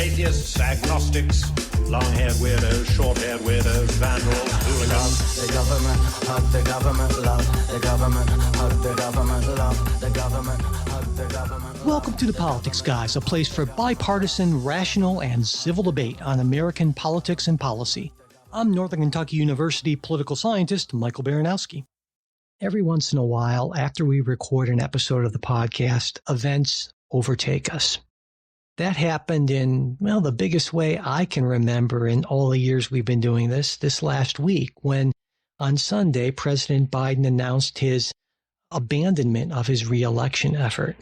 atheists, agnostics, long-haired weirdos, short-haired weirdos, vandals, hooligans. The government, hug the government, love the government, hug the government, love the government, hug the government. Welcome to The Politics Guys, a place for bipartisan, rational, and civil debate on American politics and policy. I'm Northern Kentucky University political scientist Michael Baranowski. Every once in a while, after we record an episode of the podcast, events overtake us. That happened in, well, the biggest way I can remember in all the years we've been doing this last week, when on Sunday, President Biden announced his abandonment of his re-election effort.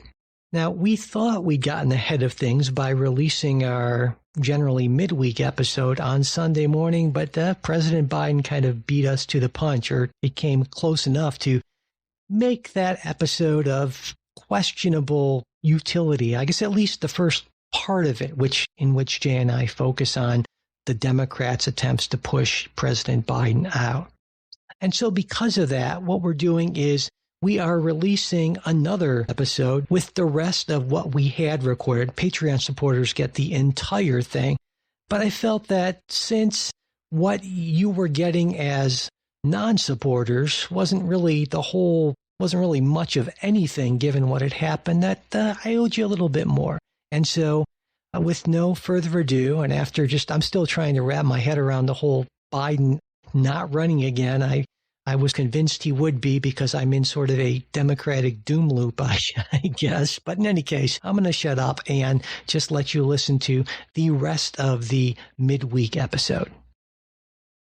Now, we thought we'd gotten ahead of things by releasing our generally midweek episode on Sunday morning, but President Biden kind of beat us to the punch, or it came close enough to make that episode of questionable utility. I guess at least the first part of it, in which Jay and I focus on the Democrats' attempts to push President Biden out. And so because of that, what we're doing is we are releasing another episode with the rest of what we had recorded. Patreon supporters get the entire thing. But I felt that since what you were getting as non-supporters wasn't really much of anything given what had happened, that I owed you a little bit more. And so with no further ado, and after I'm still trying to wrap my head around the whole Biden not running again, I was convinced he would be because I'm in sort of a Democratic doom loop, I guess. But in any case, I'm going to shut up and just let you listen to the rest of the midweek episode.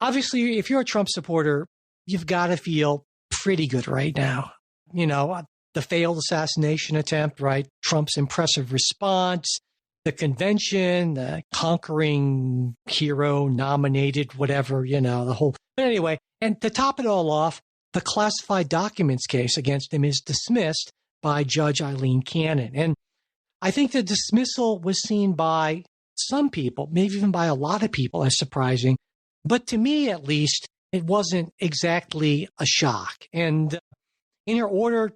Obviously, if you're a Trump supporter, you've got to feel pretty good right now. You know, the failed assassination attempt, right? Trump's impressive response, the convention, the conquering hero nominated, whatever, the whole. But anyway, and to top it all off, the classified documents case against him is dismissed by Judge Eileen Cannon. And I think the dismissal was seen by some people, maybe even by a lot of people, as surprising. But to me, at least, it wasn't exactly a shock. And in her order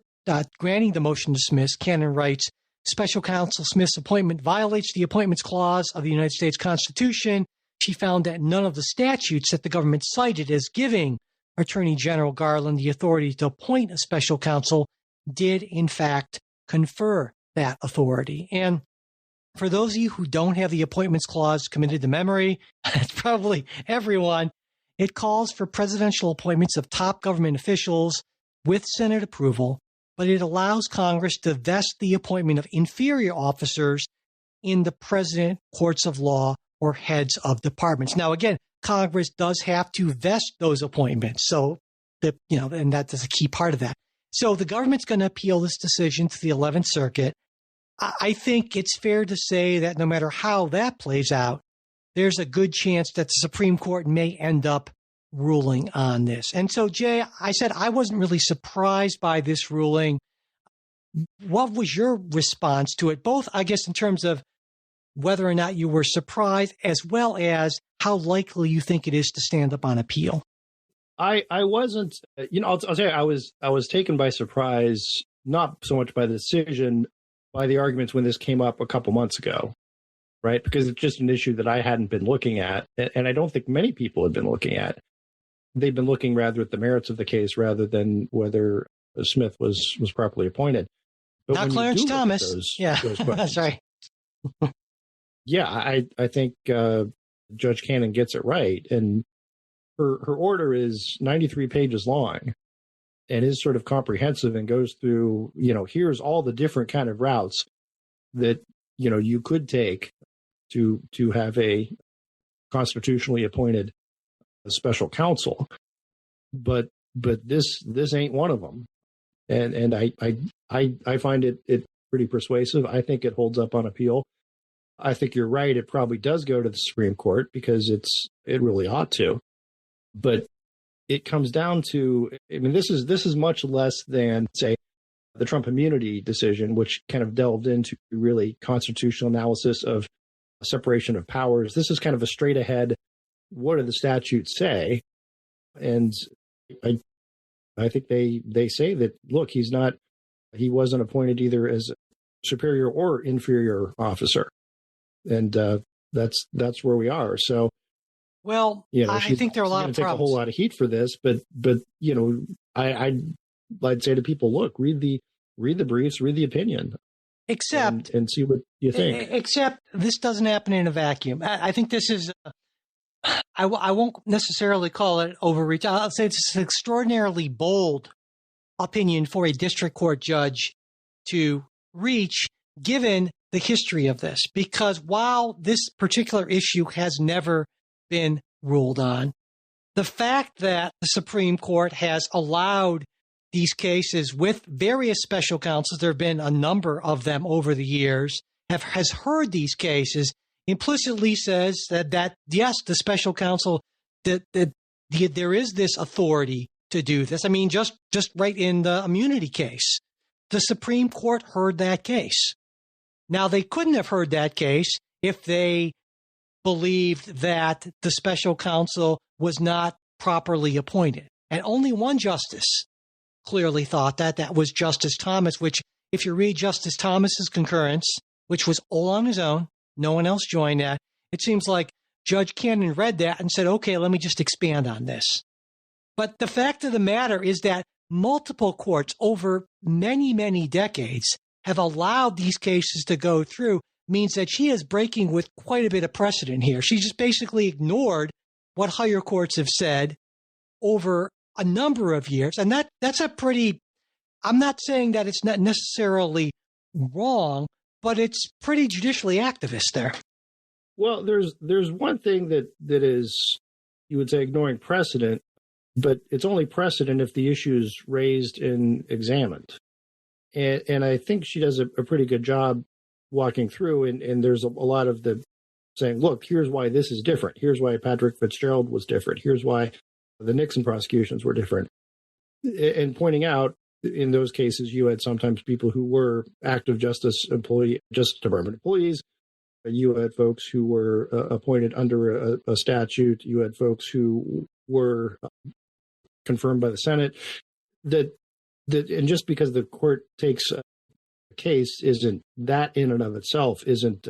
granting the motion to dismiss, Cannon writes, Special Counsel Smith's appointment violates the Appointments Clause of the United States Constitution. She found that none of the statutes that the government cited as giving Attorney General Garland the authority to appoint a special counsel did, in fact, confer that authority. And for those of you who don't have the Appointments Clause committed to memory, it's probably everyone, it calls for presidential appointments of top government officials with Senate approval, but it allows Congress to vest the appointment of inferior officers in the president, courts of law, or heads of departments. Now, again, Congress does have to vest those appointments. So, and that is a key part of that. So the government's going to appeal this decision to the 11th Circuit. I think it's fair to say that no matter how that plays out, there's a good chance that the Supreme Court may end up ruling on this. And so, Jay, I said I wasn't really surprised by this ruling. What was your response to it? Both, I guess, in terms of whether or not you were surprised, as well as how likely you think it is to stand up on appeal. I wasn't, I'll tell you, I was taken by surprise, not so much by the decision, by the arguments when this came up a couple months ago, right? Because it's just an issue that I hadn't been looking at, and I don't think many people had been looking at. They've been looking rather at the merits of the case rather than whether Smith was properly appointed. But not Clarence Thomas. Those That's right. Yeah, I think Judge Cannon gets it right. And her order is 93 pages long and is sort of comprehensive and goes through, here's all the different kind of routes that, you could take to have a constitutionally appointed special counsel. But this ain't one of them. And I find it pretty persuasive. I think it holds up on appeal. I think you're right. It probably does go to the Supreme Court because it really ought to. But it comes down to, this is much less than, say, the Trump immunity decision, which kind of delved into really constitutional analysis of separation of powers. This is kind of a straight ahead, what do the statutes say? And I think they say that, look, he wasn't appointed either as superior or inferior officer. And that's where we are. So, well, I think there are a lot of take a whole lot of heat for this, but I'd say to people, look, read the briefs, read the opinion, and see what you think. Except this doesn't happen in a vacuum. I think this is. I won't necessarily call it overreach. I'll say it's an extraordinarily bold opinion for a district court judge to reach, given the history of this. Because while this particular issue has never been ruled on, the fact that the Supreme Court has allowed these cases with various special counsels, there have been a number of them over the years, has heard these cases, implicitly says that yes, the special counsel, that there is this authority to do this. I mean, just right in the immunity case, the Supreme Court heard that case. Now, they couldn't have heard that case if they believed that the special counsel was not properly appointed. And only one justice clearly thought that was Justice Thomas, which, if you read Justice Thomas's concurrence, which was all on his own, no one else joined that, it seems like Judge Cannon read that and said, okay, let me just expand on this. But the fact of the matter is that multiple courts over many, many decades have allowed these cases to go through, means that she is breaking with quite a bit of precedent here. She just basically ignored what higher courts have said over a number of years. And that's a pretty, I'm not saying that it's not necessarily wrong, but it's pretty judicially activist there. Well, there's one thing that is, you would say, ignoring precedent, but it's only precedent if the issue is raised and examined. And I think she does a pretty good job walking through, and there's a lot of the saying, look, here's why this is different. Here's why Patrick Fitzgerald was different. Here's why the Nixon prosecutions were different. And pointing out, in those cases, you had sometimes people who were active Justice Department employees. You had folks who were appointed under a statute. You had folks who were confirmed by the Senate. And just because the court takes a case, isn't that in and of itself isn't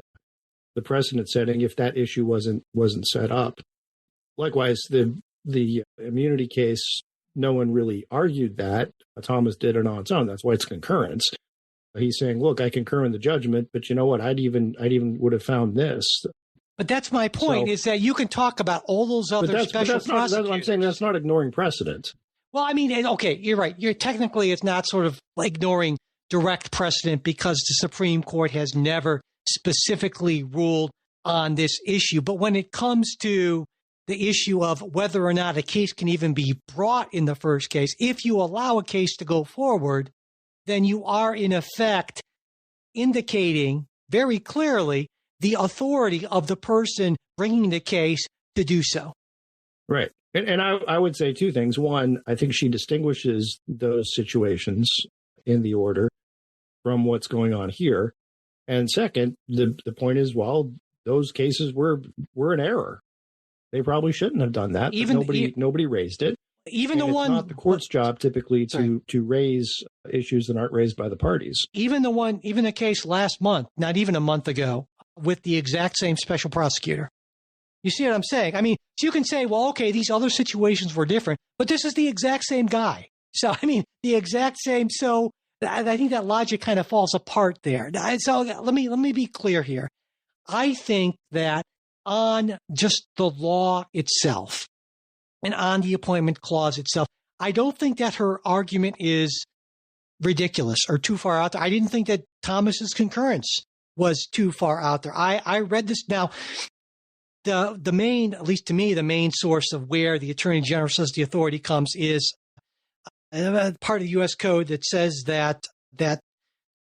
the precedent setting if that issue wasn't set up. Likewise, the immunity case, no one really argued that. Thomas did it on its own. That's why it's concurrence. He's saying, look, I concur in the judgment, but you know what? I'd even would have found this. But that's my point, is that you can talk about all those other special prosecutors. That's what I'm saying. That's not ignoring precedent. Well, I mean, okay, you're right. Technically, it's not sort of ignoring direct precedent because the Supreme Court has never specifically ruled on this issue. But when it comes to the issue of whether or not a case can even be brought in the first case, if you allow a case to go forward, then you are in effect indicating very clearly the authority of the person bringing the case to do so. Right. And I would say two things. One, I think she distinguishes those situations in the order from what's going on here. And second, the point is, well, those cases were an error. They probably shouldn't have done that. Nobody raised it. Even and the one, it's not the court's job typically to raise issues that aren't raised by the parties. Even the case last month, not even a month ago, with the exact same special prosecutor. You see what I'm saying? I mean, so you can say, well, okay, these other situations were different, but this is the exact same guy. So, I mean, the exact same. So I think that logic kind of falls apart there. So let me be clear here. I think that on just the law itself and on the appointment clause itself, I don't think that her argument is ridiculous or too far out there. I didn't think that Thomas's concurrence was too far out there. I read this now. The main, at least to me, the main source of where the Attorney General says the authority comes is part of the U.S. Code that says that the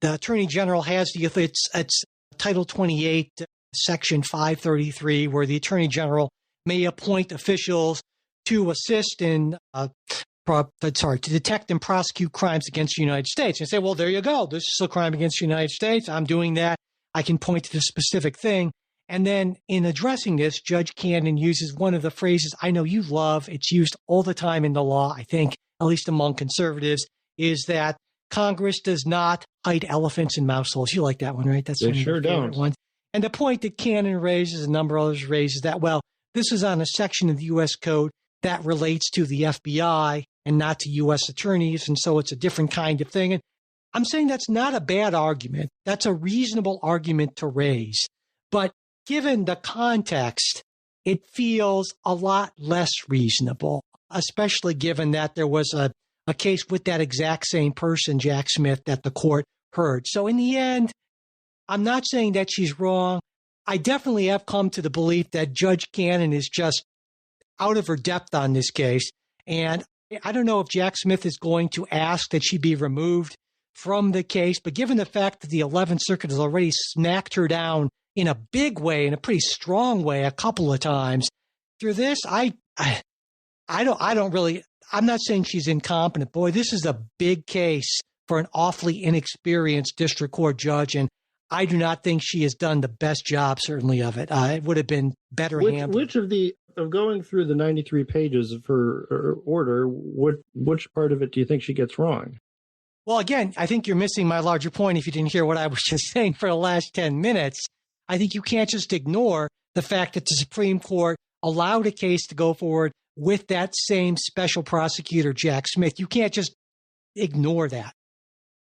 Attorney General has it's Title 28, Section 533, where the Attorney General may appoint officials to assist in to detect and prosecute crimes against the United States. And say, well, there you go. This is a crime against the United States. I'm doing that. I can point to the specific thing. And then in addressing this, Judge Cannon uses one of the phrases I know you love. It's used all the time in the law, I think, at least among conservatives, is that Congress does not hide elephants in mouse holes. You like that one, right? That's they sure don't. Ones. And the point that Cannon raises, a number of others raise, is that, well, this is on a section of the U.S. Code that relates to the FBI and not to U.S. attorneys, and so it's a different kind of thing. And I'm saying that's not a bad argument. That's a reasonable argument to raise. But given the context, it feels a lot less reasonable, especially given that there was a case with that exact same person, Jack Smith, that the court heard. So in the end, I'm not saying that she's wrong. I definitely have come to the belief that Judge Cannon is just out of her depth on this case. And I don't know if Jack Smith is going to ask that she be removed from the case, but given the fact that the 11th Circuit has already smacked her down in a big way, in a pretty strong way, a couple of times through this, I'm not saying she's incompetent. Boy, this is a big case for an awfully inexperienced district court judge, and I do not think she has done the best job, certainly, of it. It would have been better handled. Which of going through the 93 pages of her order, which part of it do you think she gets wrong? Well, again, I think you're missing my larger point if you didn't hear what I was just saying for the last 10 minutes. I think you can't just ignore the fact that the Supreme Court allowed a case to go forward with that same special prosecutor, Jack Smith. You can't just ignore that.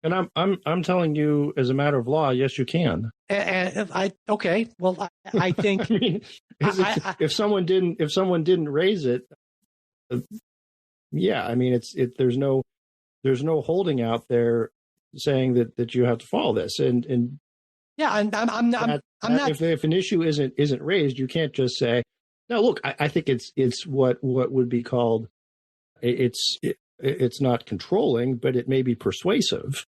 And I'm telling you, as a matter of law, yes, you can. Okay. Well, I think I mean, if someone didn't raise it, yeah. I mean, there's no holding out there saying that you have to follow this. And yeah, and I'm not. If an issue isn't raised, you can't just say, no. Look, I think it's what would be called it's not controlling, but it may be persuasive,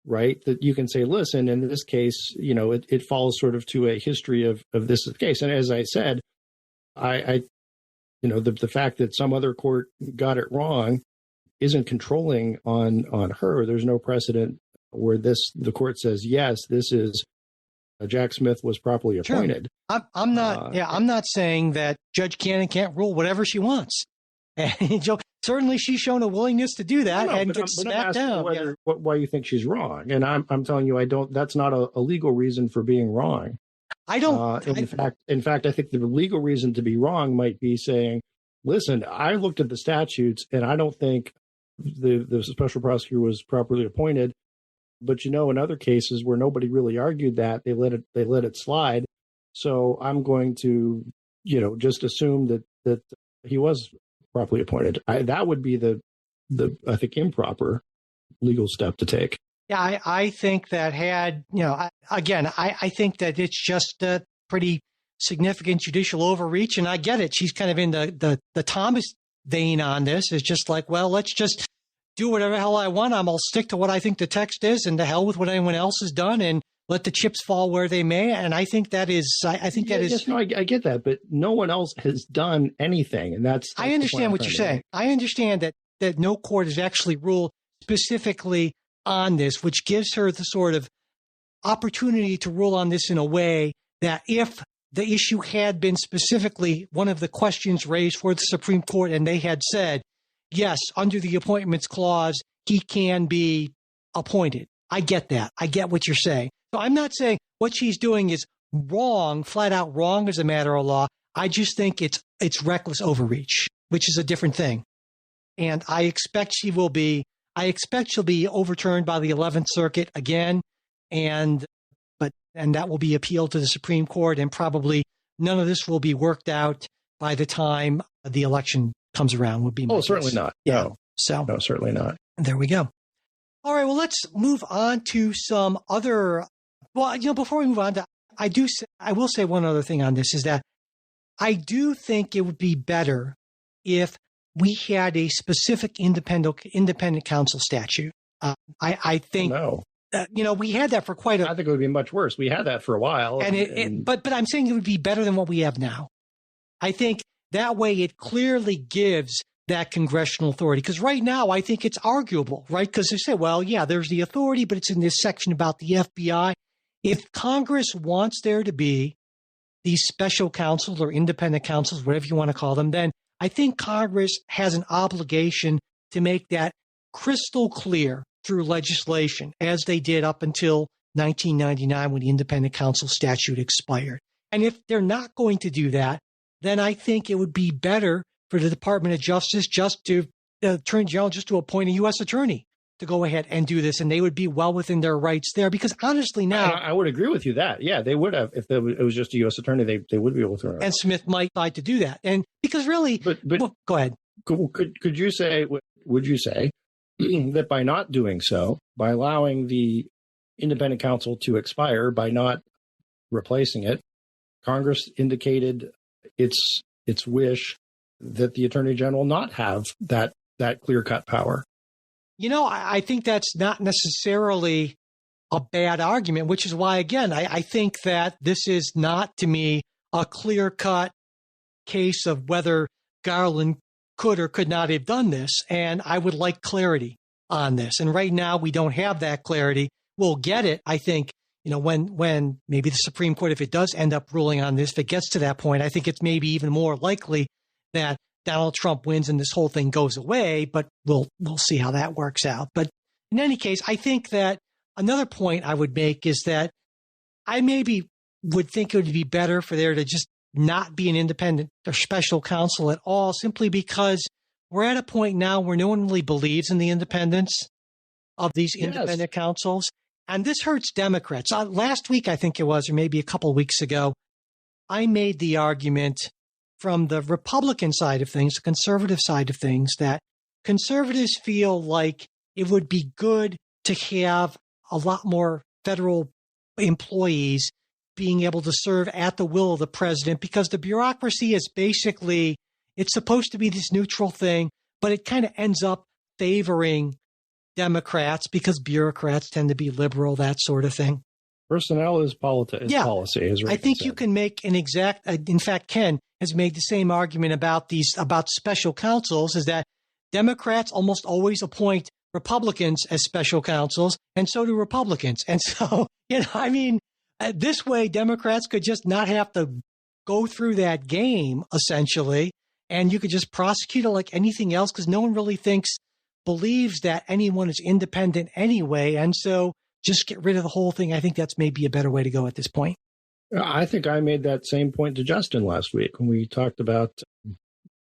right? That you can say, listen, in this case, it falls sort of to a history of this case. And as I said, the fact that some other court got it wrong isn't controlling on her. There's no precedent where the court says, yes, this is Jack Smith was properly appointed. Sure. I'm not saying that Judge Cannon can't rule whatever she wants. And certainly she's shown a willingness to do that and get smacked down. Why you think she's wrong? And I'm telling you, I don't. That's not a legal reason for being wrong. I don't. In fact, I think the legal reason to be wrong might be saying, listen, I looked at the statutes and I don't think the special prosecutor was properly appointed. But in other cases where nobody really argued that, they let it slide. So I'm going to, just assume that he was properly appointed. That would be the I think improper legal step to take. Yeah, I think that I think that it's just a pretty significant judicial overreach, and I get it. She's kind of in the Thomas vein on this. It's just like, well, let's just do whatever the hell I want. I'll stick to what I think the text is, and to hell with what anyone else has done, and let the chips fall where they may. And I think that is. I get that, but no one else has done anything, and that's I understand what you're saying. I understand that no court has actually ruled specifically on this, which gives her the sort of opportunity to rule on this in a way that if the issue had been specifically one of the questions raised for the Supreme Court and they had said, yes, under the appointments clause, he can be appointed. I get that. I get what you're saying. So I'm not saying what she's doing is wrong, flat out wrong as a matter of law. I just think it's reckless overreach, which is a different thing. And I expect she'll be overturned by the 11th Circuit again, and that will be appealed to the Supreme Court, and probably none of this will be worked out by the time the election comes around, would be my guess. Certainly not. Yeah. No, certainly not. There we go. All right, well, let's move on to some other. Well, before we move on, I will say one other thing on this is that I do think it would be better if we had a specific independent counsel statute. I think. No. We had that for quite a. I think it would be much worse. We had that for a while, but I'm saying it would be better than what we have now. I think that way it clearly gives that congressional authority, because right now I think it's arguable, right? Because they say, well, yeah, there's the authority, but it's in this section about the FBI. If Congress wants there to be these special counsels or independent counsels, whatever you want to call them, then I think Congress has an obligation to make that crystal clear through legislation, as they did up until 1999 when the independent counsel statute expired. And if they're not going to do that, then I think it would be better for the Department of Justice the Attorney General just to appoint a U.S. attorney to go ahead and do this, and they would be well within their rights there. Because honestly, now I would agree with you that they would have if it was just a U.S. attorney, they would be able to. And Smith might like to do that, and because really, well, go ahead. Could you say? Would you say that by not doing so, by allowing the independent counsel to expire, by not replacing it, Congress indicated its wish that the Attorney General not have that clear-cut power? I think that's not necessarily a bad argument, which is why, again, I think that this is not, to me, a clear-cut case of whether Garland could or could not have done this. And I would like clarity on this. And right now, we don't have that clarity. We'll get it, I think, when maybe the Supreme Court, if it does end up ruling on this, if it gets to that point, I think it's maybe even more likely that Donald Trump wins and this whole thing goes away, but we'll see how that works out. But in any case, I think that another point I would make is that I maybe would think it would be better for there to just not be an independent or special counsel at all, simply because we're at a point now where no one really believes in the independence of these independent counsels. And this hurts Democrats. Last week, I think it was, or maybe a couple of weeks ago, I made the argument from the Republican side of things, the conservative side of things, that conservatives feel like it would be good to have a lot more federal employees being able to serve at the will of the president, because the bureaucracy is basically, it's supposed to be this neutral thing, but it kind of ends up favoring Democrats because bureaucrats tend to be liberal, that sort of thing. Personnel is policy. I think you can make an exact, in fact, Ken has made the same argument about special counsels, is that Democrats almost always appoint Republicans as special counsels, and so do Republicans. And so, this way Democrats could just not have to go through that game, essentially, and you could just prosecute it like anything else, because no one really believes that anyone is independent anyway. And so just get rid of the whole thing. I think that's maybe a better way to go at this point. I think I made that same point to Justin last week when we talked about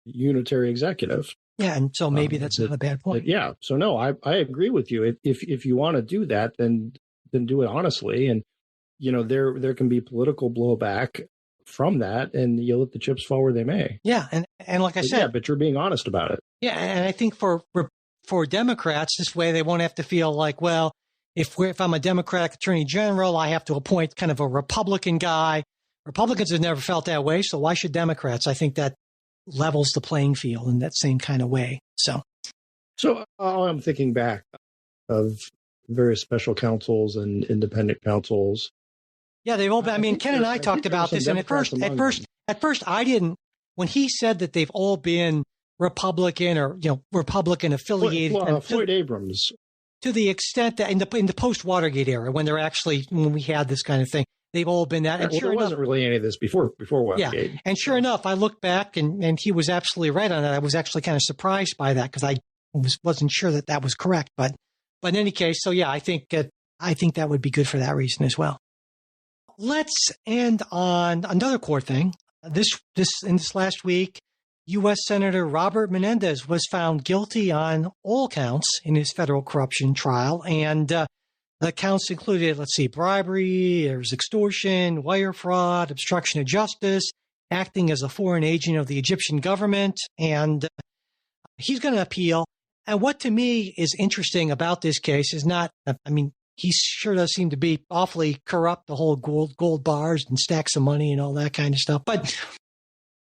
unitary executive. Yeah, and so maybe that's not a bad point. Yeah, so no, I agree with you. If you want to do that, then do it honestly. And there can be political blowback from that, and you let the chips fall where they may. Yeah, and like I said, but you're being honest about it. Yeah, and I think for Democrats, this way they won't have to feel like, well, if I'm a Democratic Attorney General, I have to appoint kind of a Republican guy. Republicans have never felt that way, so why should Democrats? I think that levels the playing field in that same kind of way. So I'm thinking back of various special counsels and independent counsels. Yeah, they've all been. I mean, Ken and I talked about this, and at first, I didn't. When he said that they've all been Republican or Republican affiliated, Floyd Abrams, to the extent that in the post Watergate era, when we had this kind of thing, they've all been that. And there wasn't really any of this before Watergate. Yeah, and sure enough, I looked back and he was absolutely right on that. I was actually kind of surprised by that because I wasn't sure that was correct. But in any case, so yeah, I think that would be good for that reason as well. Let's end on another core thing. This last week, U.S. Senator Robert Menendez was found guilty on all counts in his federal corruption trial. And the counts included, bribery, there's extortion, wire fraud, obstruction of justice, acting as a foreign agent of the Egyptian government. And he's going to appeal. And what to me is interesting about this case is not, he sure does seem to be awfully corrupt, the whole gold bars and stacks of money and all that kind of stuff. But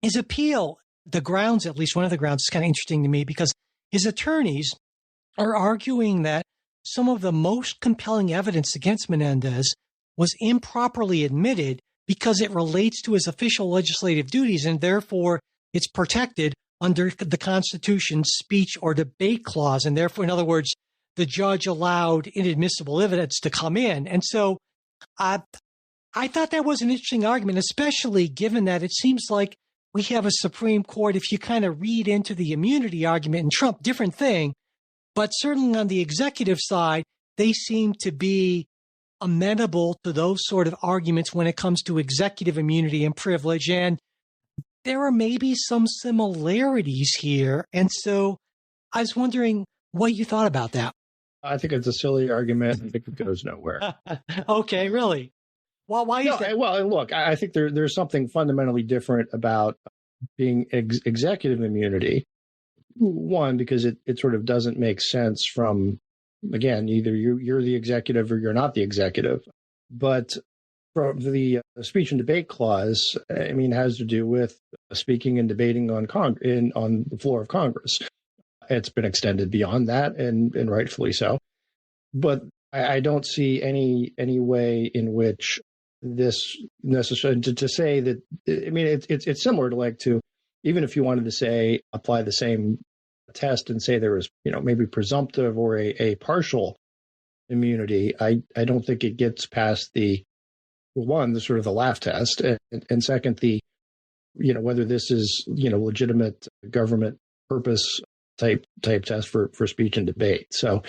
his appeal, the grounds, at least one of the grounds, is kind of interesting to me because his attorneys are arguing that some of the most compelling evidence against Menendez was improperly admitted because it relates to his official legislative duties and therefore it's protected under the Constitution's speech or debate clause. And therefore, in other words, the judge allowed inadmissible evidence to come in. And so I thought that was an interesting argument, especially given that it seems like we have a Supreme Court, if you kind of read into the immunity argument and Trump, different thing. But certainly on the executive side, they seem to be amenable to those sort of arguments when it comes to executive immunity and privilege. And there are maybe some similarities here. And so I was wondering what you thought about that. I think it's a silly argument. I think it goes nowhere. Okay, really? Well, why is that? Well, look, I think there's something fundamentally different about being executive immunity. One, because it sort of doesn't make sense from, again, either you're the executive or you're not the executive. But from the speech and debate clause, I mean, has to do with speaking and debating on the floor of Congress. It's been extended beyond that, and rightfully so. But I don't see any way in which this necessarily to say that. I mean, it's similar to even if you wanted to say apply the same test and say there was maybe presumptive or a partial immunity. I don't think it gets past the sort of the laugh test, and second whether this is legitimate government purpose type test for speech and debate. So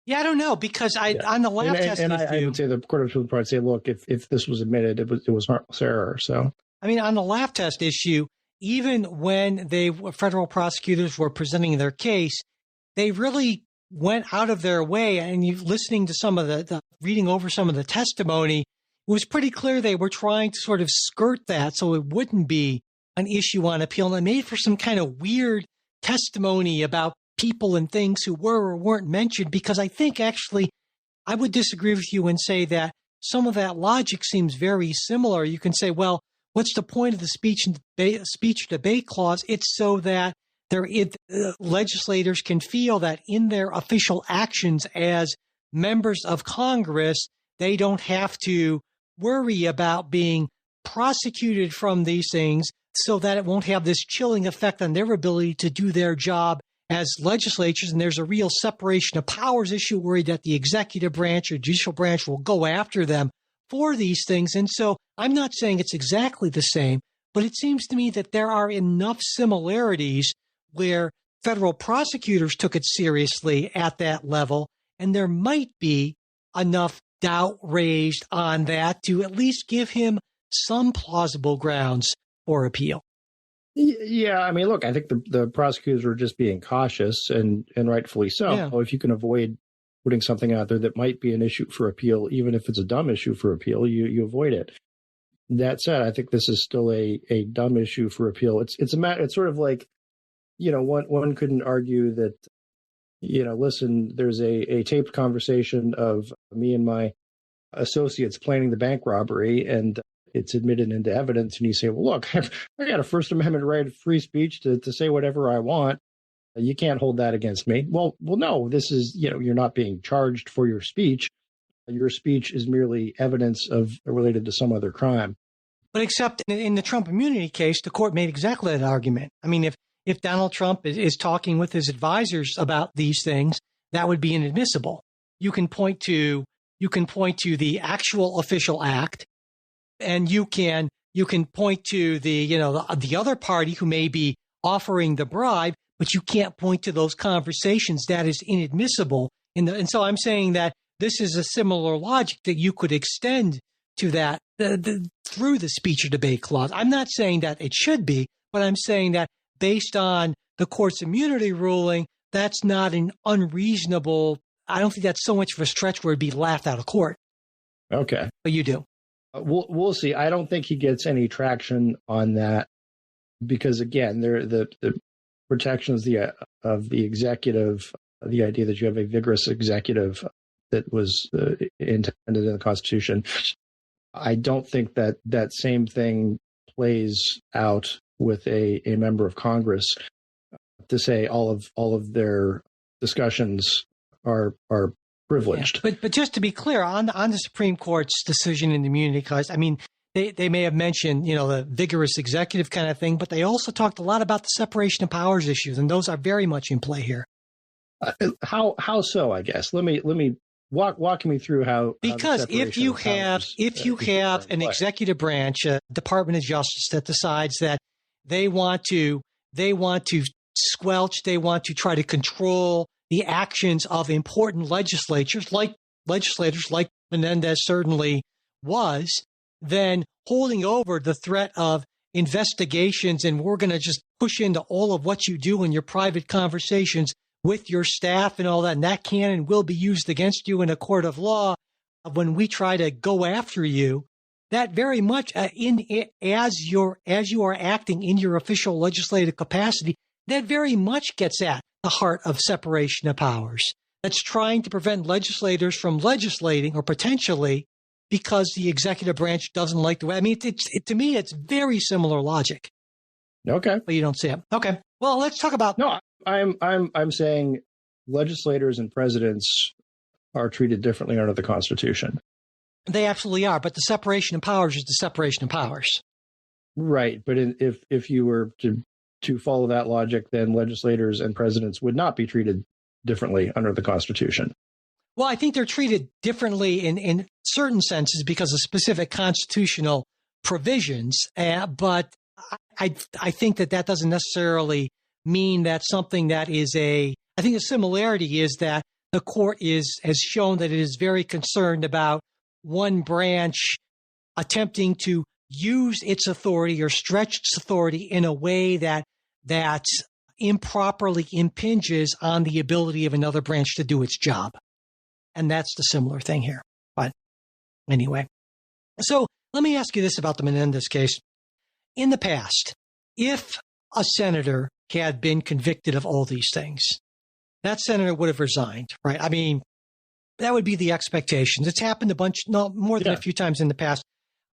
yeah, I don't know, because on the laugh test, and I would say the Court of Appeals would probably say, look, if this was admitted, it was harmless error. So I mean, on the laugh test issue, even when federal prosecutors were presenting their case, they really went out of their way. And listening to some of the reading over some of the testimony, it was pretty clear they were trying to sort of skirt that so it wouldn't be an issue on appeal. And they made for some kind of weird testimony about people and things who were or weren't mentioned, because I think actually I would disagree with you and say that some of that logic seems very similar. You can say, well, what's the point of the speech and debate clause? It's so that legislators can feel that in their official actions as members of Congress, they don't have to worry about being prosecuted from these things, so that it won't have this chilling effect on their ability to do their job as legislatures. And there's a real separation of powers issue, worried that the executive branch or judicial branch will go after them for these things. And so I'm not saying it's exactly the same, but it seems to me that there are enough similarities where federal prosecutors took it seriously at that level, and there might be enough doubt raised on that to at least give him some plausible grounds for appeal. Yeah, I mean, look, I think the prosecutors were just being cautious, and rightfully so. Yeah. If you can avoid putting something out there that might be an issue for appeal, even if it's a dumb issue for appeal, you avoid it. That said, I think this is still a dumb issue for appeal. It's a matter. It's sort of like, one couldn't argue that, listen, there's a taped conversation of me and my associates planning the bank robbery, and it's admitted into evidence, and you say, well, look, I got a First Amendment right of free speech to say whatever I want. You can't hold that against me. Well, no, this is, you're not being charged for your speech. Your speech is merely evidence related to some other crime. But except in the Trump immunity case, the court made exactly that argument. I mean, if Donald Trump is talking with his advisors about these things, that would be inadmissible. You can point to the actual official act, and you can point to the other party who may be offering the bribe, but you can't point to those conversations. That is inadmissible. And so I'm saying that this is a similar logic that you could extend to that through the speech or debate clause. I'm not saying that it should be, but I'm saying that based on the court's immunity ruling, that's not an unreasonable. I don't think that's so much of a stretch where it'd be laughed out of court. Okay. But you do. We'll see. I don't think he gets any traction on that because, again, the protections of the executive, the idea that you have a vigorous executive that was intended in the Constitution. I don't think that same thing plays out with a member of Congress to say all of their discussions are privileged. Yeah. But just to be clear, on the Supreme Court's decision in the immunity clause, I mean, they may have mentioned, the vigorous executive kind of thing, but they also talked a lot about the separation of powers issues, and those are very much in play here. How so? I guess let me walk me through how. Because if you have an executive branch, a Department of Justice that decides that they want to squelch, they want to try to control the actions of important legislatures like legislators, like Menendez certainly was, than holding over the threat of investigations, and we're going to just push into all of what you do in your private conversations with your staff and all that, and that can and will be used against you in a court of law when we try to go after you. That very much, as you are acting in your official legislative capacity, that very much gets at the heart of separation of powers. That's trying to prevent legislators from legislating, or potentially because the executive branch doesn't like the way. I mean, to me, it's very similar logic. Okay, but you don't see it. Okay, well, let's talk about. No, I'm saying legislators and presidents are treated differently under the Constitution. They absolutely are, but the separation of powers is the separation of powers. Right, but if you were to follow that logic, then legislators and presidents would not be treated differently under the Constitution. Well, I think they're treated differently in certain senses because of specific constitutional provisions, but I think that doesn't necessarily mean that something that is I think the similarity is that the court has shown that it is very concerned about one branch attempting to use its authority or stretch its authority in a way that improperly impinges on the ability of another branch to do its job. And that's the similar thing here. But anyway, so let me ask you this about the Menendez case. In the past, if a senator had been convicted of all these things, that senator would have resigned, right? I mean, that would be the expectations. It's happened more than a few times in the past.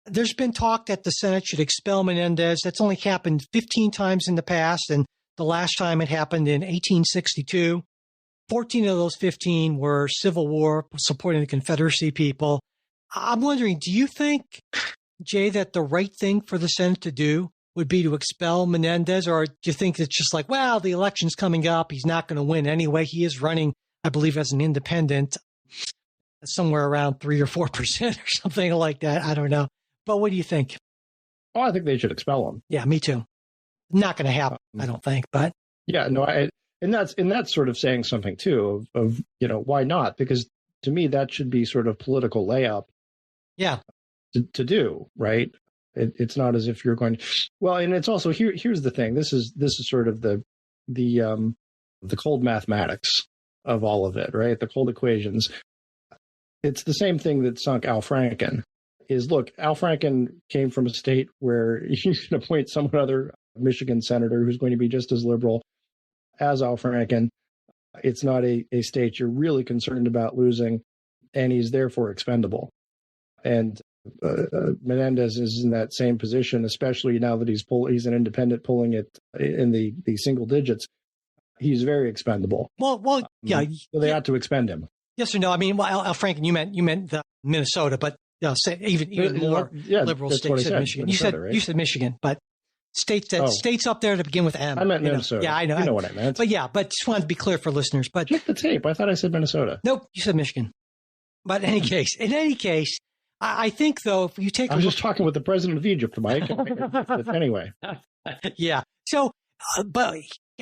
There's been talk that the Senate should expel Menendez. That's only happened 15 times in the past, and the last time it happened in 1862. 14 of those 15 were Civil War, supporting the Confederacy people. I'm wondering, do you think, Jay, that the right thing for the Senate to do would be to expel Menendez, or do you think it's just like, well, the election's coming up, he's not going to win anyway? He is running, I believe, as an independent, somewhere around 3 or 4% or something like that. I don't know. But what do you think? Oh, I think they should expel him. Yeah, me too. Not going to happen, I don't think. But yeah, no, and that's sort of saying something too of why not? Because to me that should be sort of political layup. Yeah, to do right. It's not as if you're going to. Well, and it's also here's the thing. This is sort of the cold mathematics of all of it, right? The cold equations. It's the same thing that sunk Al Franken. Look, Al Franken came from a state where you can appoint some other Michigan senator who's going to be just as liberal as Al Franken. It's not a state you're really concerned about losing, and he's therefore expendable. And Menendez is in that same position, especially now that he's an independent polling it in the single digits. He's very expendable. Well, yeah. So they ought to expend him. Yes or no? I mean, well, Al Franken, you meant Minnesota, but say even more liberal states than Michigan. Minnesota, You said Michigan, but states up there to begin with M. I meant Minnesota. Yeah, I know. You know what I meant. But just wanted to be clear for listeners. But check the tape. I thought I said Minnesota. Nope, you said Michigan. But in any case, I think though, if you take, I was just talking with the president of Egypt, Mike. Anyway. Yeah. So, but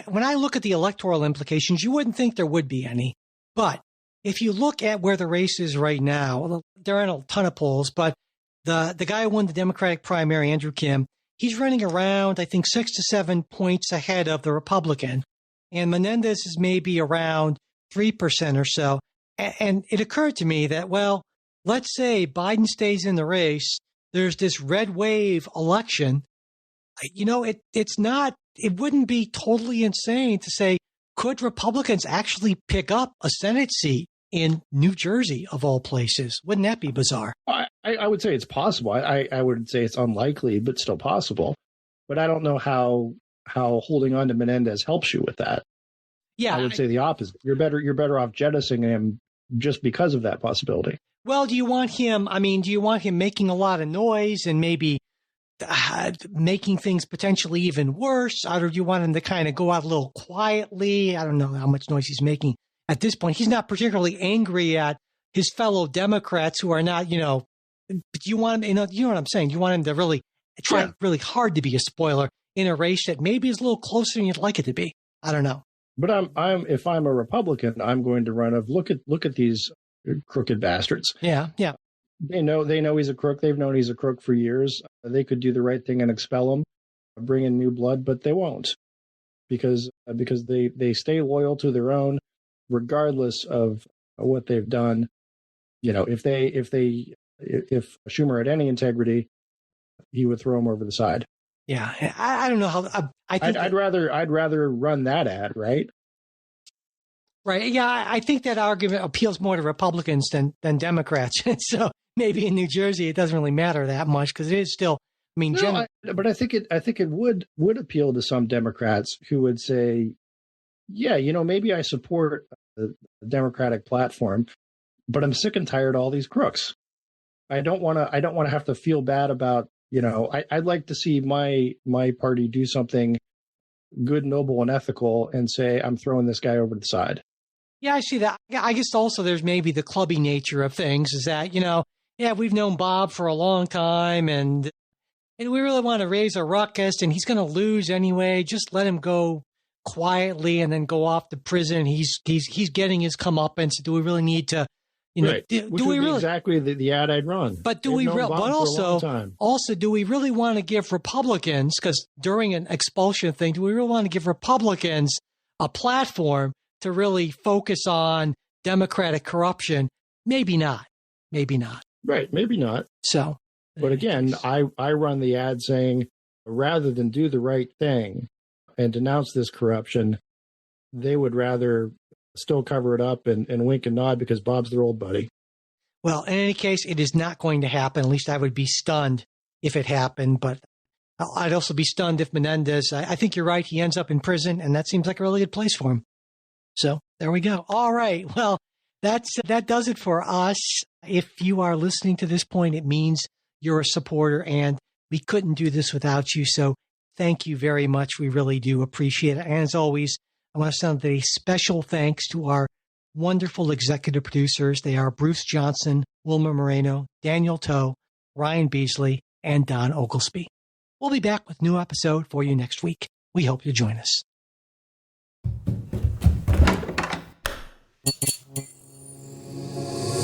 when I look at the electoral implications, you wouldn't think there would be any. But if you look at where the race is right now, there aren't a ton of polls, but the guy who won the Democratic primary, Andrew Kim, he's running around, I think, 6 to 7 points ahead of the Republican. And Menendez is maybe around 3% or so. And it occurred to me that, well, let's say Biden stays in the race. There's this red wave election. It wouldn't be totally insane to say, could Republicans actually pick up a Senate seat in New Jersey, of all places? Wouldn't that be bizarre? I would say it's possible. I would say it's unlikely, but still possible. But I don't know how holding on to Menendez helps you with that. Yeah, I would say the opposite. You're better off jettisoning him just because of that possibility. Well, do you want him making a lot of noise and maybe making things potentially even worse? Or do you want him to kind of go out a little quietly? I don't know how much noise he's making at this point. He's not particularly angry at his fellow Democrats who are not, but you want him, you know what I'm saying? You want him to really try really hard to be a spoiler in a race that maybe is a little closer than you'd like it to be. I don't know. But if I'm a Republican, I'm going to run look at these crooked bastards. Yeah, yeah. They know he's a crook. They've known he's a crook for years. They could do the right thing and expel him, bring in new blood, but they won't because they stay loyal to their own, regardless of what they've done. You know, if Schumer had any integrity, he would throw him over the side. Yeah, I don't know how. I'd rather run that ad, right? Right. Yeah, I think that argument appeals more to Republicans than Democrats. So maybe in New Jersey it doesn't really matter that much because it is still. I mean, but I think it would appeal to some Democrats who would say, yeah, you know, maybe I support the Democratic platform, but I'm sick and tired of all these crooks. I don't want to have to feel bad about, you know, I'd like to see my party do something good, noble, and ethical and say, I'm throwing this guy over the side. Yeah, I see that. I guess also there's maybe the clubby nature of things is that, you know, yeah, we've known Bob for a long time and we really want to raise a ruckus and he's going to lose anyway. Just let him go quietly and then go off to prison. He's getting his comeuppance. Do we really need to, you know, right. do we really exactly the ad I'd run? But do we but also do we really want to give Republicans, because during an expulsion thing, do we really want to give Republicans a platform to really focus on Democratic corruption? Maybe not. Maybe not. Right. Maybe not. So, but again, I run the ad saying rather than do the right thing and denounce this corruption, they would rather still cover it up and wink and nod because Bob's their old buddy. Well, in any case, it is not going to happen. At least I would be stunned if it happened, but I'd also be stunned if Menendez, I think you're right, he ends up in prison, and that seems like a really good place for him. So there we go. All right. Well, that does it for us. If you are listening to this point, it means you're a supporter, and we couldn't do this without you. So thank you very much. We really do appreciate it. And as always, I want to send a special thanks to our wonderful executive producers. They are Bruce Johnson, Wilma Moreno, Daniel Toe, Ryan Beasley, and Don Oglesby. We'll be back with a new episode for you next week. We hope you join us.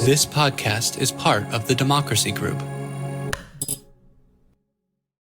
This podcast is part of the Democracy Group,